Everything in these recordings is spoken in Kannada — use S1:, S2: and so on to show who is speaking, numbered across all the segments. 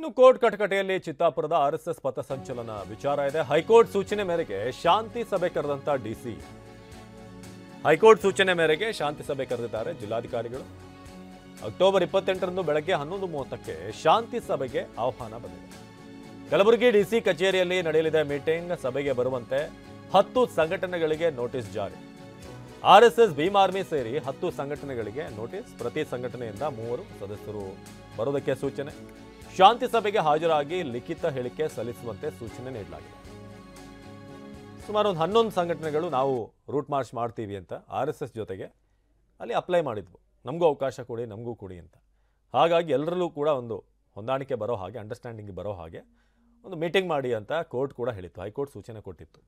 S1: ಇನ್ನು ಕೋರ್ಟ್ ಕಟಕಟೆಯಲ್ಲಿ ಚಿತ್ತಾಪುರದ ಆರ್ಎಸ್ಎಸ್ ಪಥಸಂಚಲನ ವಿಚಾರ ಇದೆ. ಹೈಕೋರ್ಟ್ ಸೂಚನೆ ಮೇರೆಗೆ ಶಾಂತಿ ಸಭೆ ಕರೆದಂತ ಡಿಸಿ ಹೈಕೋರ್ಟ್ ಸೂಚನೆ ಮೇರೆಗೆ ಶಾಂತಿ ಸಭೆ ಕರೆದಿದ್ದಾರೆ ಜಿಲ್ಲಾಧಿಕಾರಿಗಳು. ಅಕ್ಟೋಬರ್ 28ರಂದು ಬೆಳಗ್ಗೆ 11:30ಕ್ಕೆ ಶಾಂತಿ ಸಭೆಗೆ ಆಹ್ವಾನ ಬಂದಿದೆ. ಕಲಬುರಗಿ ಡಿಸಿ ಕಚೇರಿಯಲ್ಲಿ ನಡೆಯಲಿದೆ ಮೀಟಿಂಗ್. ಸಭೆಗೆ ಬರುವಂತೆ 10 ಸಂಘಟನೆಗಳಿಗೆ ನೋಟಿಸ್ ಜಾರಿ. ಆರ್ಎಸ್ಎಸ್ ಭೀಮ್ ಆರ್ಮಿ ಸೇರಿ 10 ಸಂಘಟನೆಗಳಿಗೆ ನೋಟಿಸ್. ಪ್ರತಿ ಸಂಘಟನೆಯಿಂದ 3 ಸದಸ್ಯರು ಬರೋದಕ್ಕೆ ಸೂಚನೆ. ಶಾಂತಿ ಸಭೆಗೆ ಹಾಜರಾಗಿ ಲಿಖಿತ ಹೇಳಿಕೆ ಸಲ್ಲಿಸುವಂತೆ ಸೂಚನೆ ನೀಡಲಾಗಿದೆ. ಸುಮಾರು 11 ಸಂಘಟನೆಗಳು ನಾವು ರೂಟ್ ಮಾರ್ಚ್ ಮಾಡ್ತೀವಿ ಅಂತ ಆರ್ಎಸ್ಎಸ್ ಜೊತೆಗೆ ಅಲ್ಲಿ ಅಪ್ಲೈ ಮಾಡಿದ್ವು. ನಮಗೂ ಅವಕಾಶ ಕೊಡಿ, ನಮಗೂ ಕೊಡಿ ಅಂತ. ಹಾಗಾಗಿ ಎಲ್ಲರಲ್ಲೂ ಕೂಡ ಒಂದು ಹೊಂದಾಣಿಕೆ ಬರೋ ಹಾಗೆ, ಅಂಡರ್ಸ್ಟ್ಯಾಂಡಿಂಗ್ ಬರೋ ಹಾಗೆ ಒಂದು ಮೀಟಿಂಗ್ ಮಾಡಿ ಅಂತ ಕೋರ್ಟ್ ಕೂಡ ಹೇಳಿತ್ತು. ಹೈಕೋರ್ಟ್ ಸೂಚನೆ ಕೊಟ್ಟಿತ್ತು,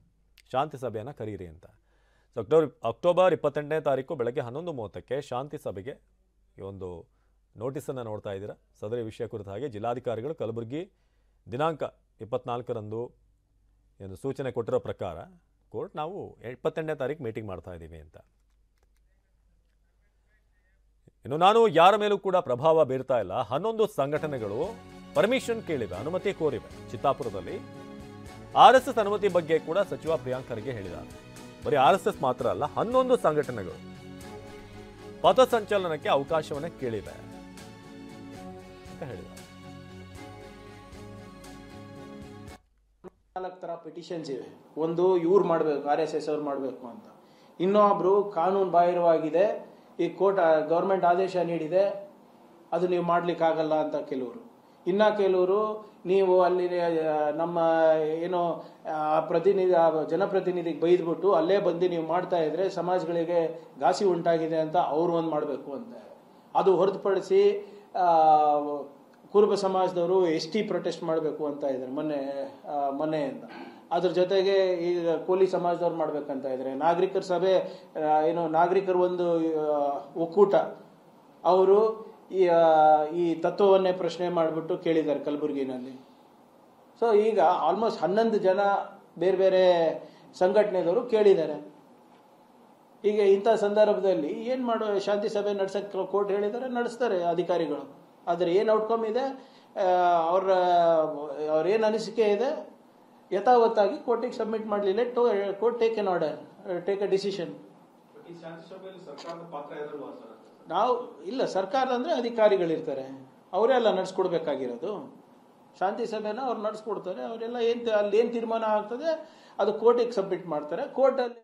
S1: ಶಾಂತಿ ಸಭೆಯನ್ನು ಕರೀರಿ ಅಂತ. ಸೊ ಅಕ್ಟೋಬರ್ 28ನೇ ತಾರೀಕು ಬೆಳಗ್ಗೆ 11:30ಕ್ಕೆ ಶಾಂತಿ ಸಭೆಗೆ ಈ ಒಂದು ನೋಟಿಸನ್ನು ನೋಡ್ತಾ ಇದ್ದೀರಾ. ಸದರಿ ವಿಷಯ ಕುರಿತ ಹಾಗೆ ಜಿಲ್ಲಾಧಿಕಾರಿಗಳು ಕಲಬುರಗಿ ದಿನಾಂಕ 24ರಂದು ಒಂದು ಸೂಚನೆ ಕೊಟ್ಟಿರೋ ಪ್ರಕಾರ ಕೋರ್ಟ್ ನಾವು 28ನೇ ತಾರೀಕು ಮೀಟಿಂಗ್ ಮಾಡ್ತಾ ಇದ್ದೀವಿ ಅಂತ. ಇನ್ನು ನಾನು ಯಾರ ಮೇಲೂ ಕೂಡ ಪ್ರಭಾವ ಬೀರ್ತಾ ಇಲ್ಲ. 11 ಸಂಘಟನೆಗಳು ಪರ್ಮಿಷನ್ ಕೇಳಿವೆ, ಅನುಮತಿ ಕೋರಿವೆ. ಚಿತ್ತಾಪುರದಲ್ಲಿ ಆರ್ಎಸ್ಎಸ್ ಅನುಮತಿ ಬಗ್ಗೆ ಕೂಡ ಸಚಿವ ಪ್ರಿಯಾಂಕ್ ಖರ್ಗೆ ಹೇಳಿದ್ದಾರೆ. ಬರೀ ಆರ್ಎಸ್ಎಸ್ ಮಾತ್ರ ಅಲ್ಲ, 11 ಸಂಘಟನೆಗಳು ಪಥಸಂಚಲನಕ್ಕೆ ಅವಕಾಶವನ್ನೇ ಕೇಳಿವೆ ಅಂತ ಹೇಳಿದ್ದಾರೆ.
S2: 4 ತರ ಪಿಟಿಷನ್ಸ್ ಇವೆ. ಒಂದು ಇವ್ರು ಮಾಡಬೇಕು, RSS ಅವ್ರು ಮಾಡಬೇಕು ಅಂತ. ಇನ್ನೊಬ್ರು ಕಾನೂನು ಬಾಹಿರವಾಗಿದೆ, ಈ ಕೋರ್ಟ್ ಗೌರ್ಮೆಂಟ್ ಆದೇಶ ನೀಡಿದೆ, ಅದು ನೀವು ಮಾಡ್ಲಿಕ್ಕಾಗಲ್ಲ ಅಂತ ಕೆಲವರು. ಇನ್ನ ಕೆಲವರು ನೀವು ಅಲ್ಲಿ ನಮ್ಮ ಏನೋ ಜನಪ್ರತಿನಿಧಿಗೆ ಬೈದ್ಬಿಟ್ಟು ಅಲ್ಲೇ ಬಂದು ನೀವು ಮಾಡ್ತಾ ಇದ್ರೆ ಸಮಾಜಗಳಿಗೆ ಘಾಸಿ ಉಂಟಾಗಿದೆ ಅಂತ ಅವ್ರು ಒಂದು ಮಾಡಬೇಕು ಅಂತ. ಅದು ಹೊರತುಪಡಿಸಿ ಕುರುಬ ಸಮಾಜದವರು ST ಪ್ರೊಟೆಸ್ಟ್ ಮಾಡಬೇಕು ಅಂತ ಇದ್ದಾರೆ ಮೊನ್ನೆಯಿಂದ. ಅದ್ರ ಜೊತೆಗೆ ಈಗ ಕೋಲಿ ಸಮಾಜದವ್ರು ಮಾಡ್ಬೇಕಂತ ಇದ್ದಾರೆ. ನಾಗರಿಕರ ಸಭೆ ಏನು ನಾಗರಿಕರ ಒಂದು ಒಕ್ಕೂಟ ಅವರು ಈ ತತ್ವವನ್ನೇ ಪ್ರಶ್ನೆ ಮಾಡಿಬಿಟ್ಟು ಕೇಳಿದ್ದಾರೆ ಕಲಬುರಗಿನಲ್ಲಿ. ಸೊ ಈಗ ಆಲ್ಮೋಸ್ಟ್ 11 ಜನ ಬೇರೆ ಬೇರೆ ಸಂಘಟನೆದವರು ಕೇಳಿದ್ದಾರೆ. ಈಗ ಇಂಥ ಸಂದರ್ಭದಲ್ಲಿ ಏನು ಮಾಡೋ, ಶಾಂತಿ ಸಭೆ ನಡೆಸಕ್ಕೆ ಕೋರ್ಟ್ ಹೇಳಿದ್ದಾರೆ, ನಡೆಸ್ತಾರೆ ಅಧಿಕಾರಿಗಳು. ಆದರೆ ಏನು ಔಟ್ಕಮ್ ಇದೆ, ಅವ್ರೇನು ಅನಿಸಿಕೆ ಇದೆ ಯಥಾವತ್ತಾಗಿ ಕೋರ್ಟಿಗೆ ಸಬ್ಮಿಟ್ ಮಾಡಲಿಲ್ಲ. Court take an order, take A decision. ನಾವು ಇಲ್ಲ, ಸರ್ಕಾರ ಅಂದ್ರೆ ಅಧಿಕಾರಿಗಳಿರ್ತಾರೆ, ಅವರೇ ಎಲ್ಲ ನಡೆಸ್ಕೊಡ್ಬೇಕಾಗಿರೋದು. ಶಾಂತಿ ಸಭೆನ ಅವ್ರು ನಡೆಸ್ಕೊಡ್ತಾರೆ. ಅವರೆಲ್ಲ ಅಲ್ಲಿ ಏನು ತೀರ್ಮಾನ ಆಗ್ತದೆ ಅದು ಕೋರ್ಟಿಗೆ ಸಬ್ಮಿಟ್ ಮಾಡ್ತಾರೆ. ಕೋರ್ಟಲ್ಲಿ